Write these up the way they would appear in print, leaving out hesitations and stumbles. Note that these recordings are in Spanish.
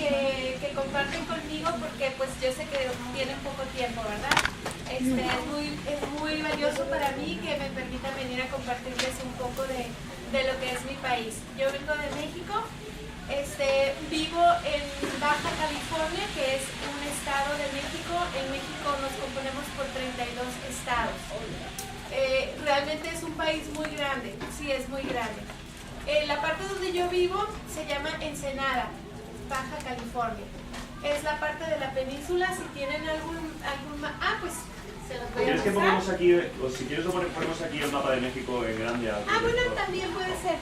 que comparten conmigo porque pues yo sé que tienen poco tiempo, ¿verdad? Es muy valioso para mí que me permitan venir a compartirles un poco de lo que es mi país. Yo vengo de México, vivo en Baja California, que es un estado de México. En México nos componemos por 32 estados. Realmente es un país muy grande, sí es muy grande. La parte donde yo vivo se llama Ensenada, Baja California. Es la parte de la península. Si tienen pues se los voy a ¿Quieres que mostrar? pongamos aquí, o si quieres ponemos aquí el mapa de México en grande? Bueno, también puede ser.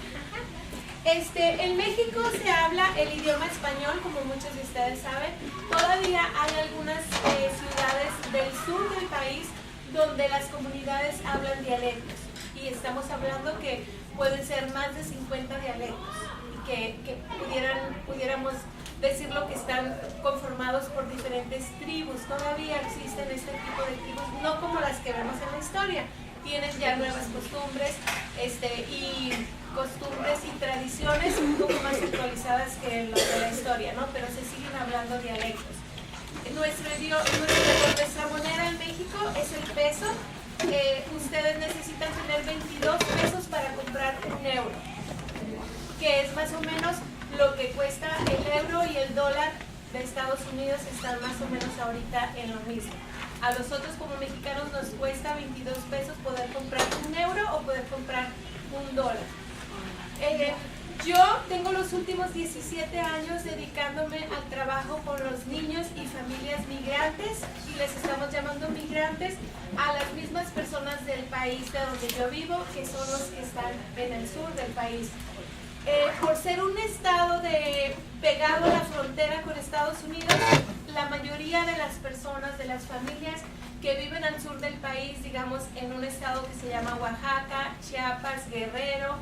En México se habla el idioma español, como muchos de ustedes saben. Todavía hay algunas ciudades del sur del país donde las comunidades hablan dialectos. Y estamos hablando que pueden ser más de 50 dialectos. Y que pudiéramos decirlo que están conformados por diferentes tribus. Todavía existen este tipo de tribus, no como las que vemos en la historia. Tienen ya nuevas costumbres y costumbres y tradiciones un poco más actualizadas que lo de la historia, ¿no? Pero se siguen hablando dialectos. Nuestra moneda en México es el peso. Ustedes necesitan tener 22 pesos para comprar un euro, que es más o menos lo que cuesta el euro, y el dólar de Estados Unidos están más o menos ahorita en lo mismo. A nosotros como mexicanos nos cuesta 22 pesos poder comprar un euro o poder comprar un dólar. Yo tengo los últimos 17 años dedicándome al trabajo con los niños y familias migrantes, y les estamos llamando migrantes a las mismas personas del país de donde yo vivo, que son los que están en el sur del país. Por ser un estado pegado a la frontera con Estados Unidos, la mayoría de las personas, de las familias que viven al sur del país, digamos en un estado que se llama Oaxaca, Chiapas, Guerrero,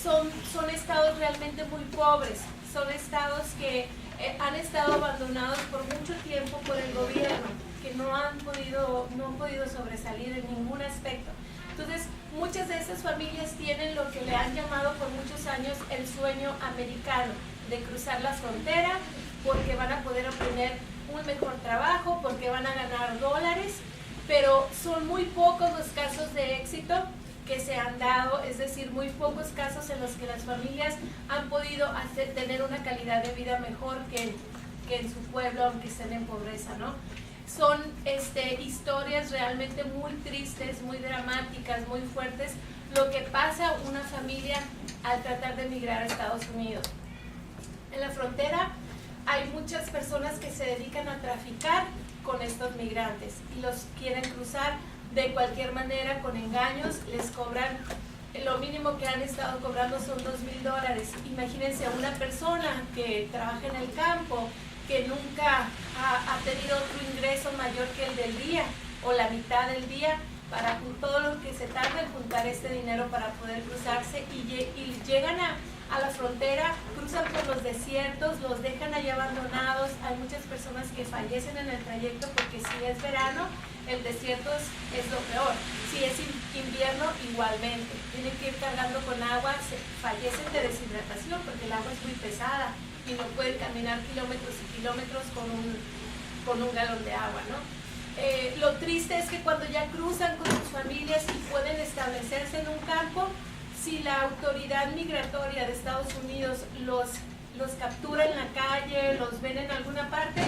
son estados realmente muy pobres, son estados que han estado abandonados por mucho tiempo por el gobierno, que no han podido sobresalir en ningún aspecto. Entonces, muchas de esas familias tienen lo que le han llamado por muchos años el sueño americano, de cruzar la frontera porque van a poder obtener un mejor trabajo, porque van a ganar dólares, pero son muy pocos los casos de éxito que se han dado, es decir, muy pocos casos en los que las familias han podido tener una calidad de vida mejor que en su pueblo, aunque estén en pobreza, ¿no? Son historias realmente muy tristes, muy dramáticas, muy fuertes, lo que pasa a una familia al tratar de emigrar a Estados Unidos. En la frontera hay muchas personas que se dedican a traficar con estos migrantes y los quieren cruzar de cualquier manera, con engaños. Les cobran, lo mínimo que han estado cobrando son $2,000. Imagínense a una persona que trabaja en el campo, que nunca ha tenido otro ingreso mayor que el del día o la mitad del día, para todo lo que se tarda en juntar este dinero para poder cruzarse, y llegan a la frontera, cruzan por los desiertos, los dejan ahí abandonados. Hay muchas personas que fallecen en el trayecto porque si es verano, el desierto es lo peor. Si es invierno, igualmente. Tienen que ir cargando con agua, fallecen de deshidratación porque el agua es muy pesada y no pueden caminar kilómetros y kilómetros con un galón de agua, ¿no? Lo triste es que cuando ya cruzan con sus familias y pueden establecerse en un campo, si la autoridad migratoria de Estados Unidos los captura en la calle, los ven en alguna parte,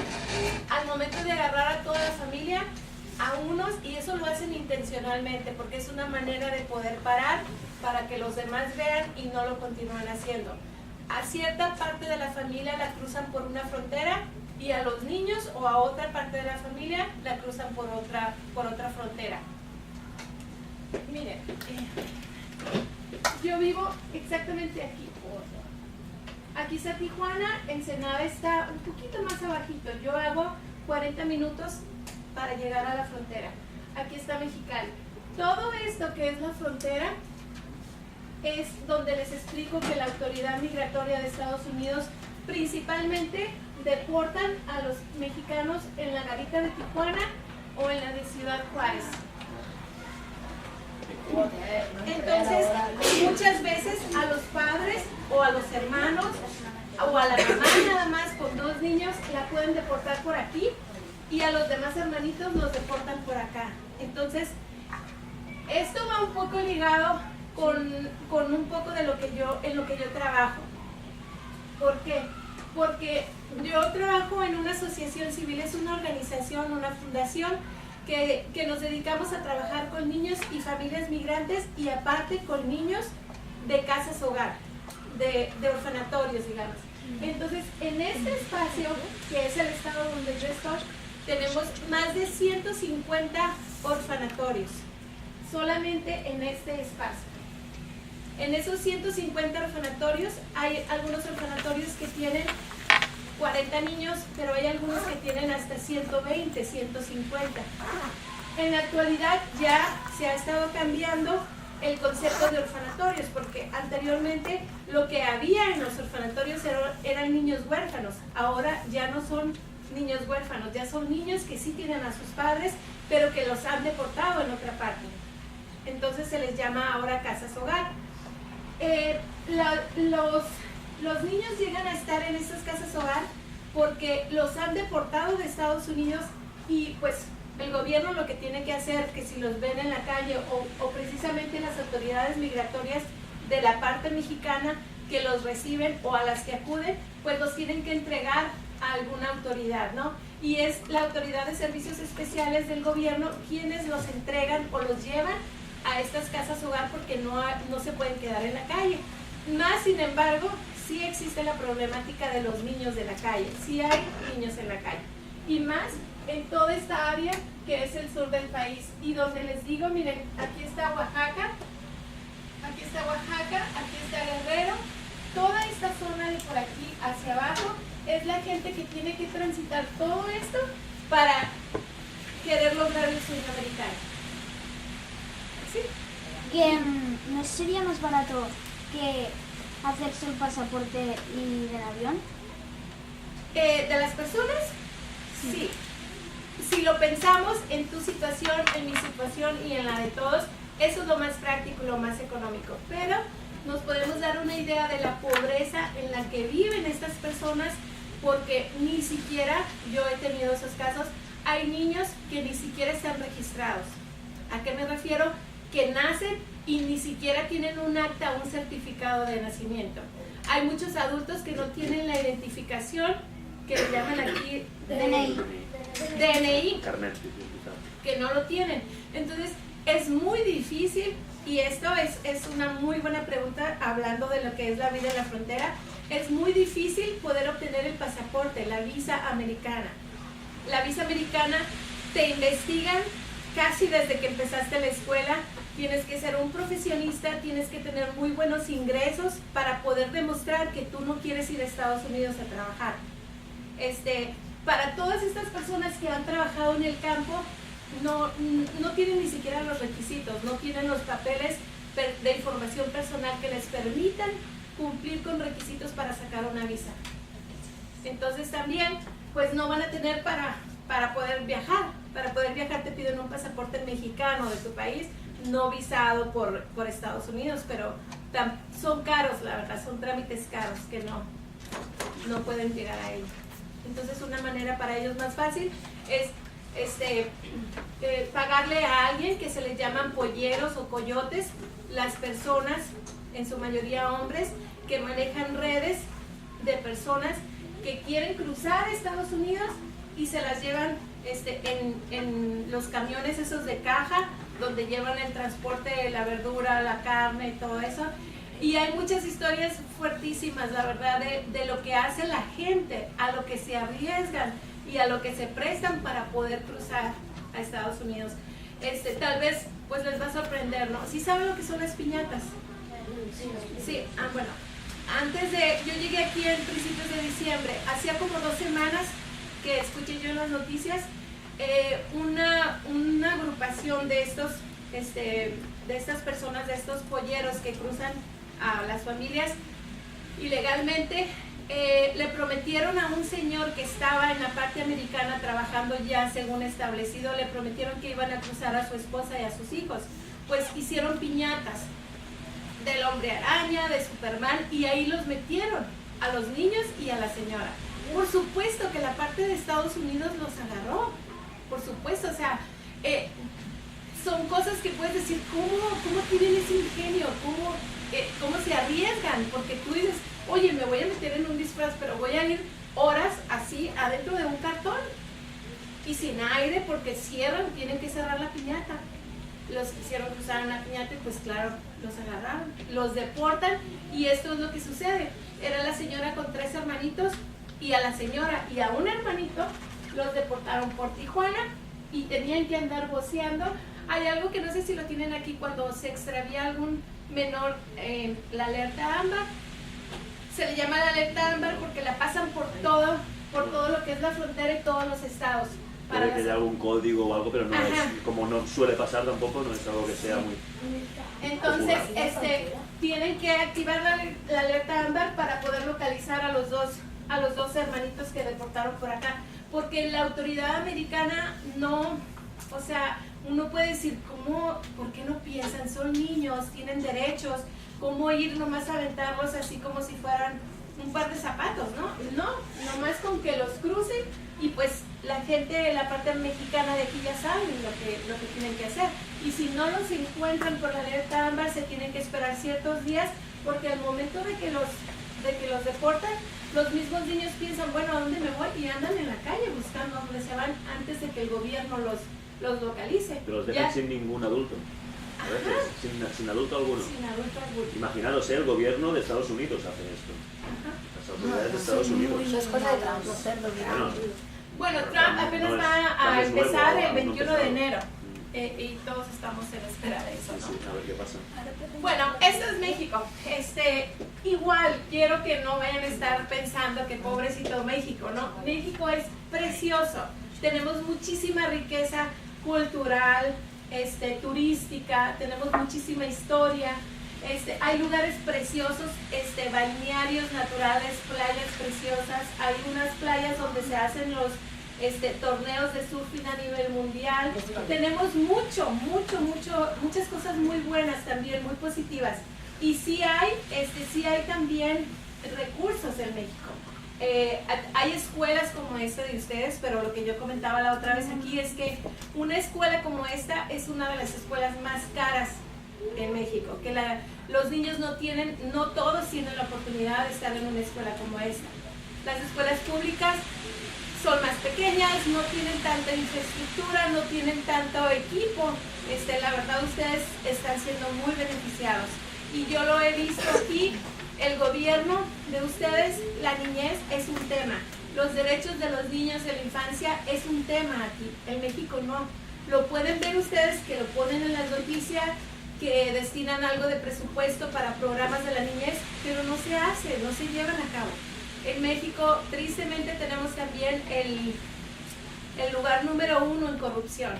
al momento de agarrar a toda la familia, a unos, y eso lo hacen intencionalmente porque es una manera de poder parar para que los demás vean y no lo continúen haciendo. A cierta parte de la familia la cruzan por una frontera, y a los niños o a otra parte de la familia la cruzan por otra frontera. Miren, yo vivo exactamente aquí. Aquí está Tijuana, Ensenada está un poquito más abajito. Yo hago 40 minutos para llegar a la frontera. Aquí está Mexicali. Todo esto que es la frontera es donde les explico que la autoridad migratoria de Estados Unidos principalmente deportan a los mexicanos en la garita de Tijuana o en la de Ciudad Juárez. Entonces, muchas veces a los padres o a los hermanos o a la mamá nada más con 2 niños la pueden deportar por aquí y a los demás hermanitos los deportan por acá. Entonces, esto va un poco ligado con un poco de en lo que yo trabajo. ¿Por qué? Porque yo trabajo en una asociación civil, es una organización, una fundación que nos dedicamos a trabajar con niños y familias migrantes y aparte con niños de casas hogar, de orfanatorios, digamos. Entonces, en este espacio, que es el estado donde yo estoy, tenemos más de 150 orfanatorios, solamente en este espacio. En esos 150 orfanatorios, hay algunos orfanatorios que tienen 40 niños, pero hay algunos que tienen hasta 120, 150. En la actualidad ya se ha estado cambiando el concepto de orfanatorios, porque anteriormente lo que había en los orfanatorios eran niños huérfanos. Ahora ya no son niños huérfanos, ya son niños que sí tienen a sus padres, pero que los han deportado en otra parte. Entonces se les llama ahora casas hogar. Los niños llegan a estar en estas casas hogar porque los han deportado de Estados Unidos y pues el gobierno lo que tiene que hacer, que si los ven en la calle o precisamente las autoridades migratorias de la parte mexicana que los reciben o a las que acuden, pues los tienen que entregar a alguna autoridad, ¿no? Y es la autoridad de servicios especiales del gobierno quienes los entregan o los llevan a estas casas hogar porque no se pueden quedar en la calle. Más sin embargo, sí existe la problemática de los niños de la calle, sí hay niños en la calle. Y más en toda esta área que es el sur del país. Y donde les digo, miren, aquí está Oaxaca, aquí está Guerrero, toda esta zona de por aquí hacia abajo es la gente que tiene que transitar todo esto para querer lograr el sueño americano. ¿Sí? Que ¿no sería más barato que hacerse el pasaporte y del avión? ¿De las personas? Sí. Si lo pensamos en tu situación, en mi situación y en la de todos, eso es lo más práctico, lo más económico. Pero nos podemos dar una idea de la pobreza en la que viven estas personas, porque ni siquiera, yo he tenido esos casos, hay niños que ni siquiera están registrados. ¿A qué me refiero? Que nacen y ni siquiera tienen un acta, un certificado de nacimiento. Hay muchos adultos que no tienen la identificación, que le llaman aquí DNI, que no lo tienen. Entonces es muy difícil, y esto es una muy buena pregunta hablando de lo que es la vida en la frontera. Es muy difícil poder obtener el pasaporte, la visa americana. La visa americana te investigan casi desde que empezaste la escuela. Tienes que ser un profesionista, tienes que tener muy buenos ingresos para poder demostrar que tú no quieres ir a Estados Unidos a trabajar. Para todas estas personas que han trabajado en el campo, no tienen ni siquiera los requisitos, no tienen los papeles de información personal que les permitan cumplir con requisitos para sacar una visa. Entonces también, pues no van a tener para poder viajar. Para poder viajar te piden un pasaporte mexicano de tu país, no visado por Estados Unidos, pero son caros, la verdad, son trámites caros que no pueden llegar a ello. Entonces una manera para ellos más fácil es pagarle a alguien que se les llaman polleros o coyotes, las personas, en su mayoría hombres, que manejan redes de personas que quieren cruzar Estados Unidos y se las llevan en los camiones esos de caja, donde llevan el transporte de la verdura, la carne y todo eso. Y hay muchas historias fuertísimas, la verdad, de lo que hace la gente, a lo que se arriesgan y a lo que se prestan para poder cruzar a Estados Unidos. Tal vez pues les va a sorprender, ¿no? ¿Sí saben lo que son las piñatas? Sí, bueno, yo llegué aquí en principios de diciembre, hacía como 2 semanas que escuché yo en las noticias una agrupación de estas personas, de estos polleros que cruzan a las familias ilegalmente, le prometieron a un señor que estaba en la parte americana trabajando ya según establecido, le prometieron que iban a cruzar a su esposa y a sus hijos. Pues hicieron piñatas del Hombre Araña, de Superman, y ahí los metieron a los niños y a la señora. Por supuesto que la parte de Estados Unidos los agarró, por supuesto, o sea, son cosas que puedes decir, ¿cómo tienen ese ingenio? ¿Cómo se arriesgan? Porque tú dices, oye, me voy a meter en un disfraz, pero voy a ir horas así adentro de un cartón y sin aire porque cierran, tienen que cerrar la piñata. Los quisieron cruzar una piñata y pues claro, los agarraron, los deportan y esto es lo que sucede. Era la señora con 3 hermanitos y a la señora y a un hermanito los deportaron por Tijuana y tenían que andar voceando. Hay algo que no sé si lo tienen aquí, cuando se extravía algún menor, la alerta ámbar. Se le llama la alerta ámbar porque la pasan por todo lo que es la frontera y todos los estados. Puede que haya algún código o algo, pero no es, como no suele pasar tampoco, no es algo que sea muy... Entonces, tienen que activar la alerta ámbar para poder localizar a los dos hermanitos que deportaron por acá. Porque la autoridad americana no, o sea, uno puede decir, ¿por qué no piensan? Son niños, tienen derechos, ¿cómo ir nomás a aventarlos así como si fueran un par de zapatos, no? No, nomás con que los crucen y pues la gente, la parte mexicana de aquí ya saben lo que tienen que hacer. Y si no los encuentran por la alerta ámbar, se tienen que esperar ciertos días, porque al momento de que los deportan, los mismos niños piensan, bueno, ¿a dónde me voy? Y andan en la calle buscando dónde se van antes de que el gobierno los localice. Pero los dejan sin ningún adulto. A veces, sin adulto alguno. Sin adulto alguno. Imaginaros, el gobierno de Estados Unidos hace esto. Las autoridades de Estados Unidos. Eso es cosa de Trump. Bueno, Trump apenas va a empezar el 21 de enero. Y todos estamos en espera de eso, ¿no? Sí, a ver qué pasa. Bueno, esto es México. Igual quiero que no vayan a estar pensando que pobrecito México, ¿no? México es precioso. Tenemos muchísima riqueza cultural, turística, tenemos muchísima historia. Hay lugares preciosos, balnearios naturales, playas preciosas. Hay unas playas donde se hacen los torneos de surfing a nivel mundial. Tenemos muchas cosas muy buenas también, muy positivas. Y sí hay también recursos en México. Hay escuelas como esta de ustedes, pero lo que yo comentaba la otra vez aquí es que una escuela como esta es una de las escuelas más caras en México, que los niños no todos tienen la oportunidad de estar en una escuela como esta. Las escuelas públicas son más pequeñas, no tienen tanta infraestructura, no tienen tanto equipo. La verdad, ustedes están siendo muy beneficiados. Y yo lo he visto aquí, el gobierno de ustedes, la niñez es un tema. Los derechos de los niños de la infancia es un tema aquí. En México no. Lo pueden ver ustedes que lo ponen en las noticias, que destinan algo de presupuesto para programas de la niñez, pero no se hace, no se llevan a cabo. En México, tristemente, tenemos también el lugar número 1 en corrupción.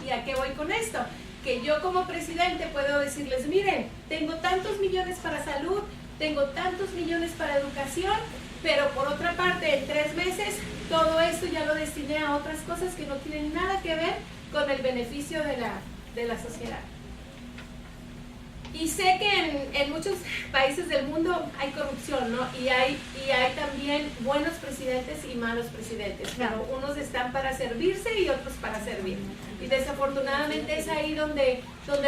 ¿Y a qué voy con esto? Que yo como presidente puedo decirles, miren, tengo tantos millones para salud, tengo tantos millones para educación, pero por otra parte, en 3 meses, todo esto ya lo destiné a otras cosas que no tienen nada que ver con el beneficio de la sociedad. Y sé que en muchos países del mundo hay corrupción, ¿no? Y hay también buenos presidentes y malos presidentes, pero unos están para servirse y otros para servir. Y desafortunadamente es ahí donde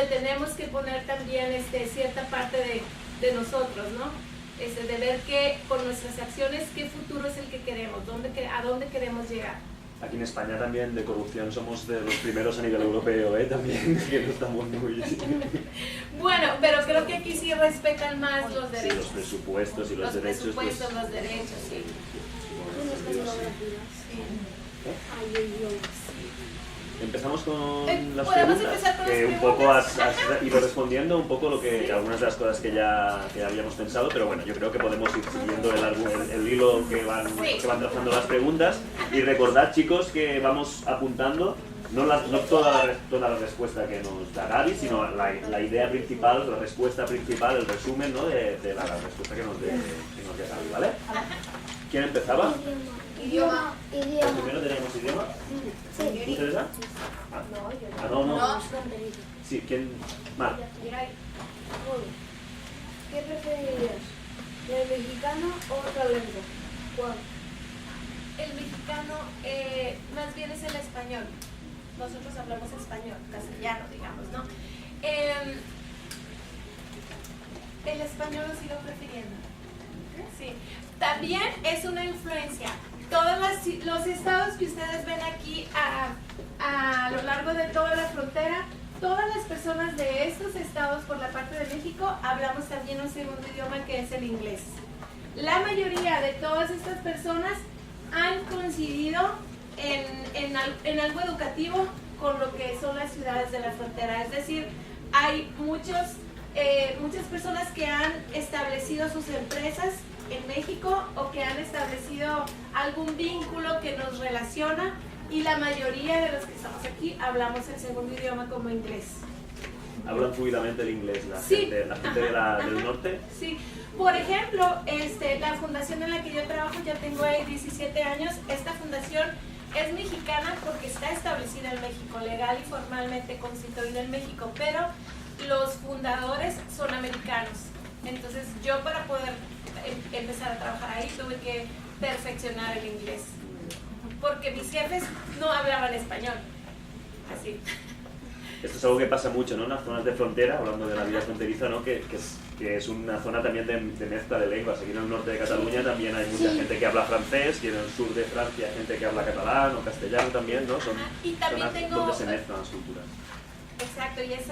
tenemos que poner también cierta parte de nosotros, ¿no? De ver que con nuestras acciones qué futuro es el que queremos, a dónde queremos llegar. Aquí en España también de corrupción somos de los primeros a nivel europeo, también, que no estamos muy... Bueno, pero creo que aquí sí respetan más los derechos. Sí, los presupuestos y los derechos. Los presupuestos, los derechos, sí. Empezamos con las podemos preguntas, empezar con que las un poco preguntas. has ido respondiendo un poco algunas de las cosas que ya habíamos pensado, pero bueno, yo creo que podemos ir siguiendo el hilo que van trazando las preguntas. Y recordad, chicos, que vamos apuntando no toda la respuesta que nos da Gaby, sino la idea principal, la respuesta principal, el resumen, ¿no? de la respuesta que nos dé Gaby, ¿vale? ¿Quién empezaba? Idioma. ¿Primero teníamos idioma? Sí. ¿Teresa? No. Sí, ¿quién? Mar. ¿Qué preferirías? ¿El mexicano o otra lengua? ¿Cuál? mexicano más bien es el español. Nosotros hablamos español, castellano, digamos, ¿no? El español lo sigo prefiriendo. Sí. También es una influencia. Todos los estados que ustedes ven aquí a lo largo de toda la frontera, todas las personas de estos estados por la parte de México hablamos también un segundo idioma que es el inglés. La mayoría de todas estas personas han coincidido en algo educativo con lo que son las ciudades de la frontera. Es decir, hay muchas personas que han establecido sus empresas en México o que han establecido algún vínculo que nos relaciona, y la mayoría de los que estamos aquí hablamos el segundo idioma como inglés. ¿Hablan fluidamente el inglés la Sí. gente, del norte? Sí. Por ejemplo, la fundación en la que yo trabajo, ya tengo ahí 17 años, esta fundación es mexicana porque está establecida en México, legal y formalmente constituida en México, pero los fundadores son americanos. Entonces yo, para poder empezar a trabajar ahí, tuve que perfeccionar el inglés, porque mis jefes no hablaban español. Así. Esto es algo que pasa mucho, ¿no? En las zonas de frontera, hablando de la vida fronteriza, ¿no? Que es una zona también de mezcla de lenguas. Aquí en el norte de Cataluña también hay mucha gente que habla francés, y en el sur de Francia hay gente que habla catalán o castellano también, ¿no? Son Y también zonas tengo... donde se mezclan las culturas. Exacto, y eso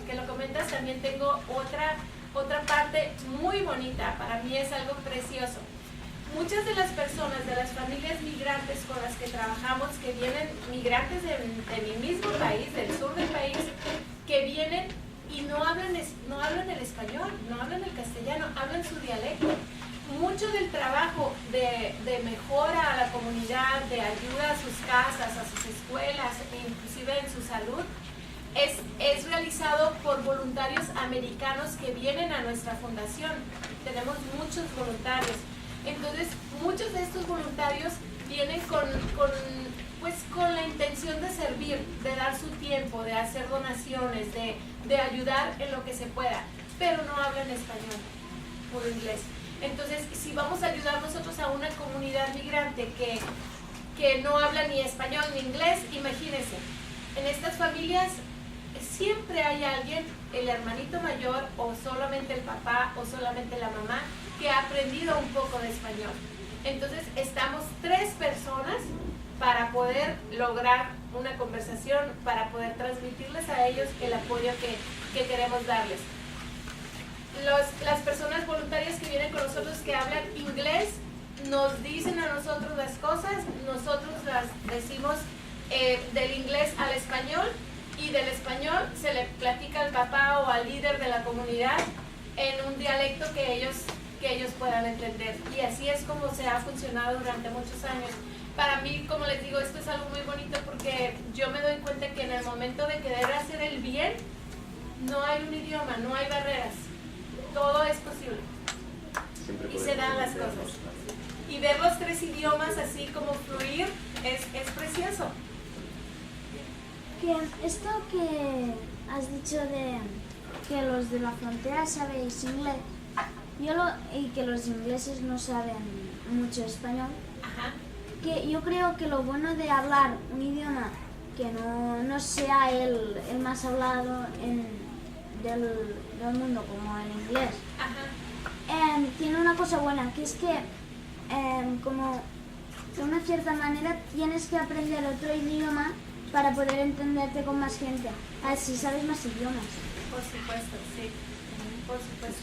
que lo comentas, también tengo otra parte muy bonita. Para mí es algo precioso. Muchas de las personas, de las familias migrantes con las que trabajamos, que vienen migrantes de mi mismo país, del sur del país, que vienen y no hablan el español, no hablan el castellano, hablan su dialecto. Mucho del trabajo de mejora a la comunidad, de ayuda a sus casas, a sus escuelas, e inclusive en su salud, es realizado por voluntarios americanos que vienen a nuestra fundación. Tenemos muchos voluntarios. Entonces, muchos de estos voluntarios vienen con la intención de servir, de dar su tiempo, de hacer donaciones, de ayudar en lo que se pueda, pero no hablan español o inglés. Entonces, si vamos a ayudar nosotros a una comunidad migrante que no habla ni español ni inglés, imagínense, en estas familias siempre hay alguien, el hermanito mayor o solamente el papá o solamente la mamá, que ha aprendido un poco de español. Entonces estamos 3 personas para poder lograr una conversación, para poder transmitirles a ellos el apoyo que queremos darles. Las personas voluntarias que vienen con nosotros que hablan inglés nos dicen a nosotros las cosas, nosotros las decimos del inglés al español, y del español se le platica al papá o al líder de la comunidad en un dialecto que ellos puedan entender. Y así es como se ha funcionado durante muchos años. Para mí, como les digo, esto es algo muy bonito porque yo me doy cuenta que en el momento de querer hacer el bien, no hay un idioma, no hay barreras. Todo es posible. Y se dan las cosas. Y ver los 3 idiomas así como fluir es precioso. Que esto que has dicho de que los de la frontera sabéis inglés y que los ingleses no saben mucho español, Ajá. que yo creo que lo bueno de hablar un idioma que no sea el más hablado del mundo como el inglés, Ajá. tiene una cosa buena, que es que como de una cierta manera tienes que aprender otro idioma para poder entenderte con más gente, así sabes más idiomas. Por supuesto, sí. Por supuesto.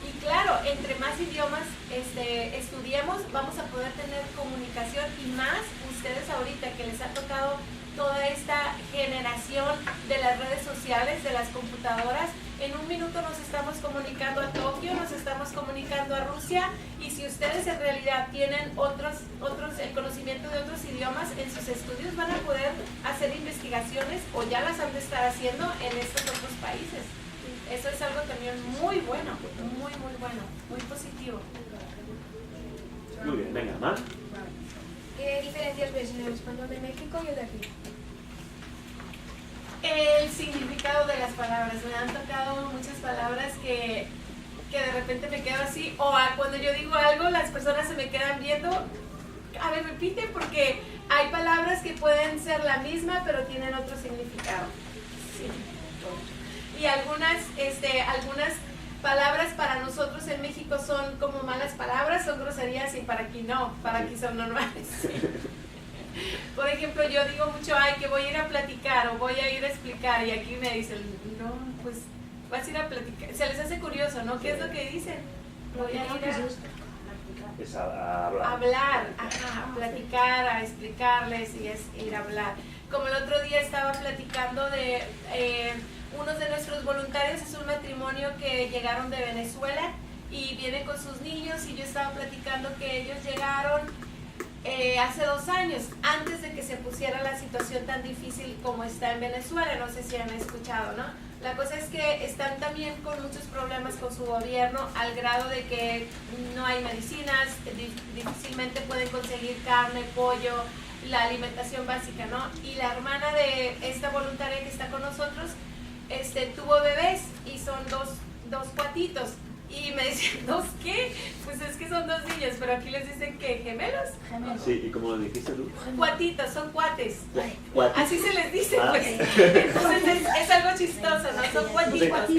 Y claro, entre más idiomas estudiemos, vamos a poder tener comunicación, y más ustedes ahorita que les ha tocado toda esta generación de las redes sociales, de las computadoras. En un minuto nos estamos comunicando a Tokio, nos estamos comunicando a Rusia, y si ustedes en realidad tienen el conocimiento de otros idiomas en sus estudios, van a poder hacer investigaciones, o ya las han de estar haciendo en estos otros países. Eso es algo también muy bueno, muy bueno, muy positivo. Muy bien, venga, Mar. ¿Qué diferencias ves en el español de México y el de aquí? El significado de las palabras. Me han tocado muchas palabras que de repente me quedo así, o cuando yo digo algo, las personas se me quedan viendo. repite porque hay palabras que pueden ser la misma pero tienen otro significado. Sí. Y algunas palabras para nosotros en México son como malas palabras, son groserías, y para aquí no, para aquí son normales. Por ejemplo, yo digo mucho, ay, que voy a ir a platicar o voy a ir a explicar, y aquí me dicen, no, pues vas a ir a platicar. Se les hace curioso, ¿no? ¿Qué es lo que dicen? Voy a ir Es a hablar. hablar, ajá, a platicar, a explicarles, y es ir a hablar. Como el otro día estaba platicando de unos de nuestros voluntarios, es un matrimonio que llegaron de Venezuela y vienen con sus niños, y yo estaba platicando que ellos llegaron hace 2 años, antes de que se pusiera la situación tan difícil como está en Venezuela. No sé si han escuchado, ¿no? La cosa es que están también con muchos problemas con su gobierno, al grado de que no hay medicinas, difícilmente pueden conseguir carne, pollo, la alimentación básica, ¿no? Y la hermana de esta voluntaria que está con nosotros tuvo bebés, y son dos cuatitos. Y me dicen, ¿2 qué? Pues es que son 2 niños, pero aquí les dicen que gemelos. Sí, ¿y cómo lo dijiste tú? Cuatitos, son cuates. ¿Cuates? Así se les dice, Ah. pues. Entonces es algo chistoso, ¿no? Son cuatitos.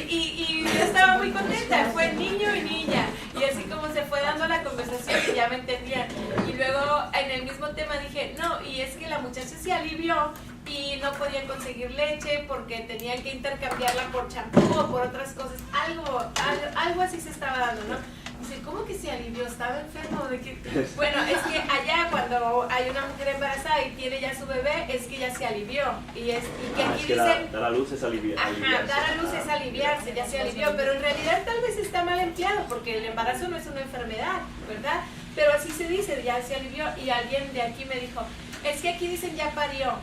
Y yo estaba muy contenta, fue niño y niña. Y así como se fue dando la conversación, y ya me entendían. Y luego en el mismo tema dije, no, y es que la muchacha se alivió y no podían conseguir leche porque tenían que intercambiarla por champú o por otras cosas. Algo así se estaba dando, ¿no? Dice, ¿cómo que se alivió? ¿Estaba enfermo? ¿De qué? Bueno, es que allá cuando hay una mujer embarazada y tiene ya su bebé, es que ya se alivió. Y que aquí es que dicen... dar a luz es aliviarse. Ajá, dar a luz es aliviarse, ya se alivió, pero en realidad tal vez está mal empleado, porque el embarazo no es una enfermedad, ¿verdad? Pero así se dice, ya se alivió. Y alguien de aquí me dijo, es que aquí dicen ya parió.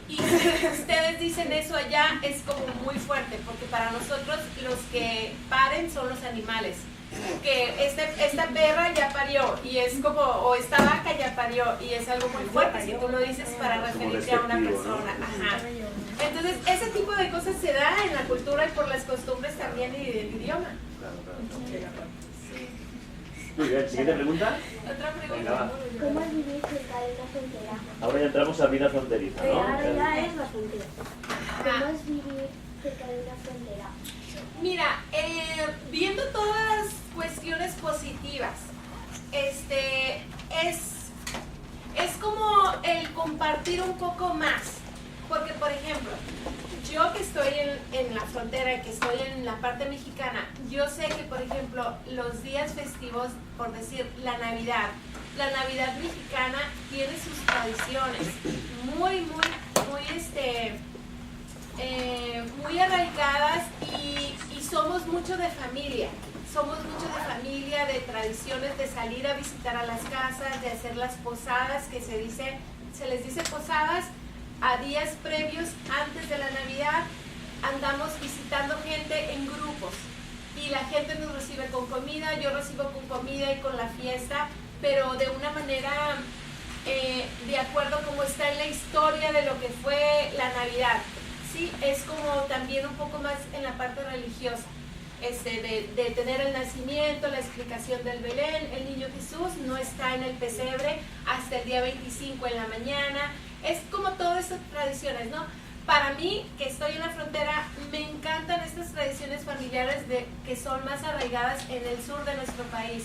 Y si ustedes dicen eso allá, es como muy fuerte, porque para nosotros los que paren son los animales. Que esta perra ya parió, y es como, o esta vaca ya parió, y es algo muy fuerte si tú lo dices para referirte a una persona. Ajá. Entonces, ese tipo de cosas se da en la cultura y por las costumbres también, y del idioma. Claro. Muy bien, siguiente pregunta. Otra Venga, pregunta. va. ¿Cómo es vivir cerca de una frontera? Ahora ya entramos a vida fronteriza, ¿no? Ahora ya es la frontera. Ajá. ¿Cómo es vivir cerca de una frontera? Mira, viendo todas las cuestiones positivas, es como el compartir un poco más. Porque, por ejemplo, yo que estoy en la frontera, que estoy en la parte mexicana, yo sé que, por ejemplo, los días festivos, por decir, la Navidad mexicana tiene sus tradiciones muy muy arraigadas, y somos mucho de familia. Somos mucho de familia, de tradiciones, de salir a visitar a las casas, de hacer las posadas, que se les dice posadas a días previos antes de la Navidad. Andamos visitando gente en grupos, y la gente nos recibe con comida, yo recibo con comida y con la fiesta, pero de una manera de acuerdo como está en la historia de lo que fue la Navidad. Sí, es como también un poco más en la parte religiosa, de tener el nacimiento, la explicación del Belén. El niño Jesús no está en el pesebre hasta el día 25 en la mañana. Es como todas estas tradiciones, ¿no? Para mí, que estoy en la frontera, me encantan estas tradiciones familiares que son más arraigadas en el sur de nuestro país.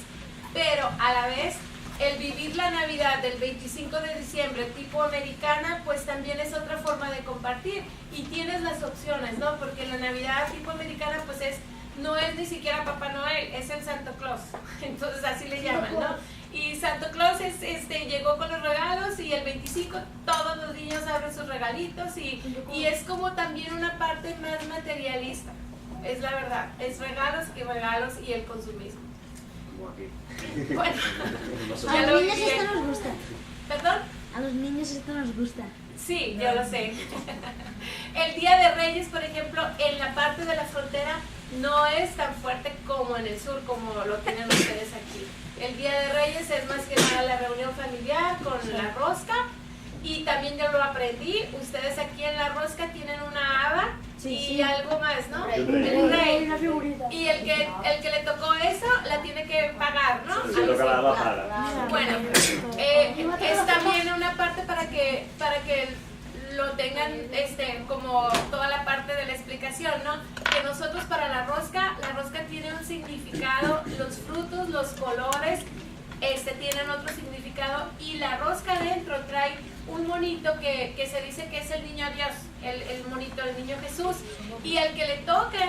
Pero a la vez, el vivir la Navidad del 25 de diciembre tipo americana, pues también es otra forma de compartir. Y tienes las opciones, ¿no? Porque la Navidad tipo americana, pues no es ni siquiera Papá Noel, es el Santa Claus. Entonces así le llaman, ¿no? Y Santa Claus llegó con los regalos, y el 25 todos los niños abren sus regalitos, y es como también una parte más materialista. Es la verdad, es regalos y el consumismo. Como aquí. Bueno, A ya los lo niños viví. esto nos gusta. ¿Perdón? A los niños esto nos gusta. Sí, yo lo sé. El Día de Reyes, por ejemplo, en la parte de la frontera no es tan fuerte como en el sur, como lo tienen ustedes aquí. El Día de Reyes es más que nada la reunión familiar con la rosca, y también yo lo aprendí. Ustedes aquí en la rosca tienen una hada y algo más, ¿no? Un rey. Una figurita. Y el que le tocó eso la tiene que pagar, ¿no? Se toca la bajada. Bueno, esta que lo tengan como toda la parte de la explicación, ¿no? Que nosotros para la rosca tiene un significado, los frutos, los colores, tienen otro significado, y la rosca adentro trae un monito que se dice que es el niño Dios, el monito, el niño Jesús, y el que le toque,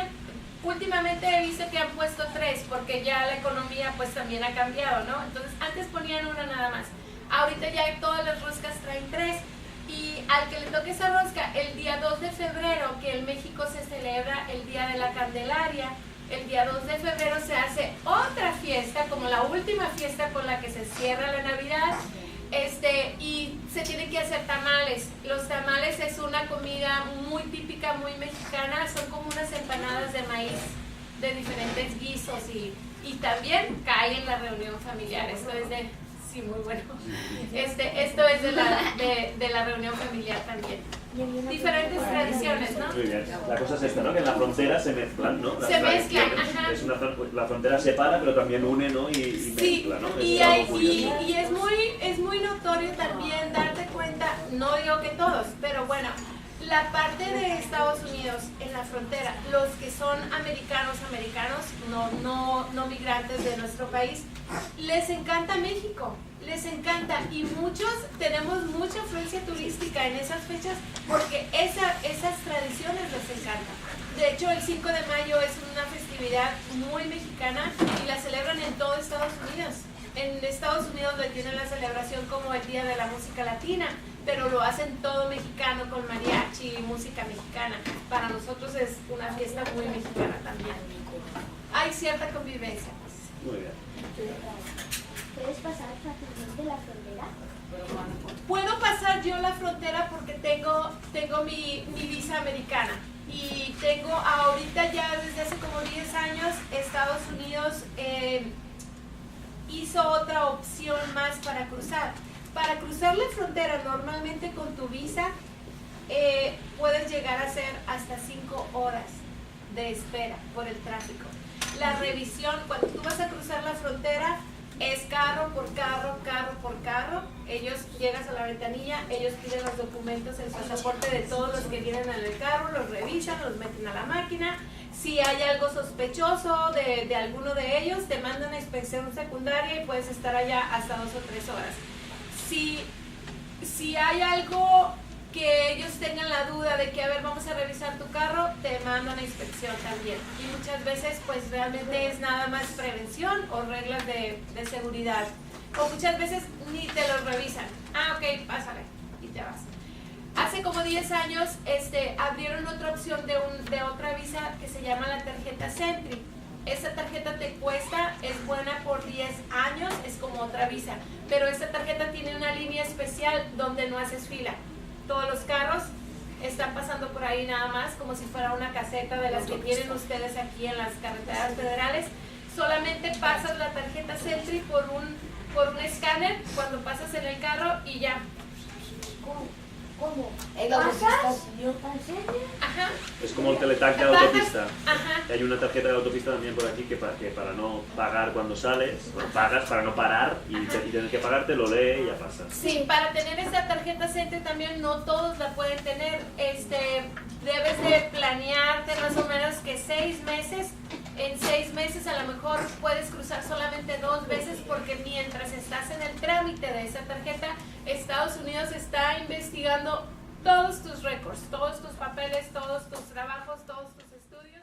últimamente he visto que han puesto 3, porque ya la economía pues también ha cambiado, ¿no? Entonces antes ponían una nada más, ahorita ya todas las roscas traen 3, y al que le toque esa rosca, el día 2 de febrero, que en México se celebra el Día de la Candelaria, el día 2 de febrero se hace otra fiesta, como la última fiesta con la que se cierra la Navidad, y se tienen que hacer tamales. Los tamales es una comida muy típica, muy mexicana, son como unas empanadas de maíz de diferentes guisos, y también cae en la reunión familiar. Esto es de... Sí, muy bueno. Esto es de la reunión familiar también. Diferentes tradiciones, ¿no? Muy bien. La cosa es esta, ¿no? Que en la frontera se mezclan, ¿no? Se mezclan, ajá. La frontera separa, pero también une, ¿no? Y mezcla, ¿no? Y es muy notorio también darte cuenta, no digo que todos, pero bueno, la parte de Estados Unidos en la frontera, los que son americanos, no migrantes de nuestro país, les encanta México, les encanta, y muchos tenemos mucha influencia turística en esas fechas porque esas tradiciones les encantan. De hecho, el 5 de mayo es una festividad muy mexicana y la celebran en todo Estados Unidos. En Estados Unidos le tienen la celebración como el Día de la Música Latina, pero lo hacen todo mexicano con mariachi y música mexicana. Para nosotros es una fiesta muy mexicana también. Hay cierta convivencia. Muy bien. ¿Puedes pasar fácilmente la frontera? Puedo pasar yo la frontera porque tengo mi visa americana. Y tengo ahorita ya desde hace como 10 años, Estados Unidos hizo otra opción más para cruzar. Para cruzar la frontera normalmente con tu visa puedes llegar a ser hasta 5 horas de espera por el tráfico. La revisión, cuando tú vas a cruzar la frontera, es carro por carro, carro por carro. Ellos llegas a la ventanilla, ellos piden los documentos, el pasaporte de todos los que vienen en el carro, los revisan, los meten a la máquina. Si hay algo sospechoso de alguno de ellos, te mandan a inspección secundaria y puedes estar allá hasta 2 o 3 horas. Si hay algo que ellos tengan la duda de que, a ver, vamos a revisar tu carro, te mandan a inspección también. Y muchas veces, pues realmente es nada más prevención o reglas de seguridad. O muchas veces ni te los revisan. Ah, ok, pásale, y te vas. Hace como 10 años abrieron otra opción de otra visa que se llama la tarjeta Sentry. Esta tarjeta te cuesta, es buena por 10 años, es como otra visa. Pero esta tarjeta tiene una línea especial donde no haces fila. Todos los carros están pasando por ahí nada más, como si fuera una caseta de las que tienen ustedes aquí en las carreteras federales. Solamente pasas la tarjeta Sentry por un escáner cuando pasas en el carro y ya. ¿Cómo? ¿Pasas? Ajá. Es como el teletac de la autopista. Ajá. Hay una tarjeta de autopista también por aquí que para no pagar cuando sales, pagas para no parar y tienes que pagar, te lo lee y ya pasa. Sí, para tener esta tarjeta Sentry también no todos la pueden tener. Debes de planearte más o menos que 6 meses. En 6 meses a lo mejor puedes cruzar solamente 2 veces porque mientras estás en el trámite de esa tarjeta, Estados Unidos está investigando todos tus récords, todos tus papeles, todos tus trabajos, todos tus estudios.